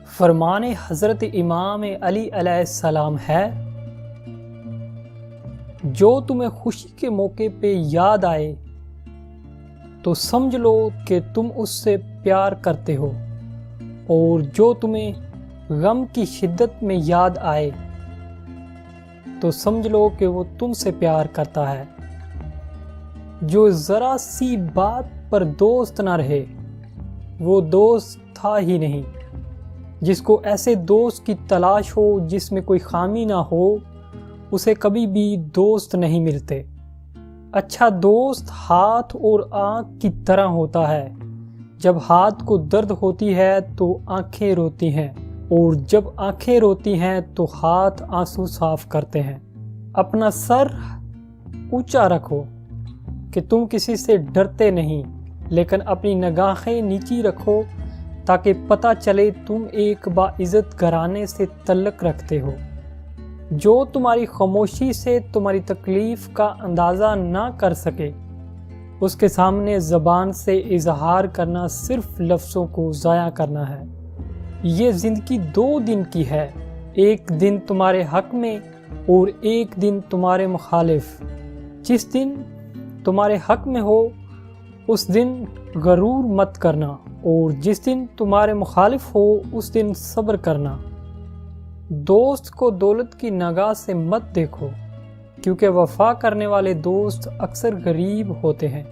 فرمان حضرت امام علی علیہ السلام ہے، جو تمہیں خوشی کے موقع پہ یاد آئے تو سمجھ لو کہ تم اس سے پیار کرتے ہو، اور جو تمہیں غم کی شدت میں یاد آئے تو سمجھ لو کہ وہ تم سے پیار کرتا ہے۔ جو ذرا سی بات پر دوست نہ رہے وہ دوست تھا ہی نہیں۔ جس کو ایسے دوست کی تلاش ہو جس میں کوئی خامی نہ ہو، اسے کبھی بھی دوست نہیں ملتے۔ اچھا دوست ہاتھ اور آنکھ کی طرح ہوتا ہے، جب ہاتھ کو درد ہوتی ہے تو آنکھیں روتی ہیں، اور جب آنکھیں روتی ہیں تو ہاتھ آنسو صاف کرتے ہیں۔ اپنا سر اونچا رکھو کہ تم کسی سے ڈرتے نہیں، لیکن اپنی نگاہیں نیچی رکھو تاکہ پتہ چلے تم ایک باعزت گھرانے سے تعلق رکھتے ہو۔ جو تمہاری خاموشی سے تمہاری تکلیف کا اندازہ نہ کر سکے، اس کے سامنے زبان سے اظہار کرنا صرف لفظوں کو ضائع کرنا ہے۔ یہ زندگی 2 دن کی ہے، ایک دن تمہارے حق میں اور ایک دن تمہارے مخالف۔ جس دن تمہارے حق میں ہو اس دن غرور مت کرنا، اور جس دن تمہارے مخالف ہو اس دن صبر کرنا۔ دوست کو دولت کی نگاہ سے مت دیکھو، کیونکہ وفا کرنے والے دوست اکثر غریب ہوتے ہیں۔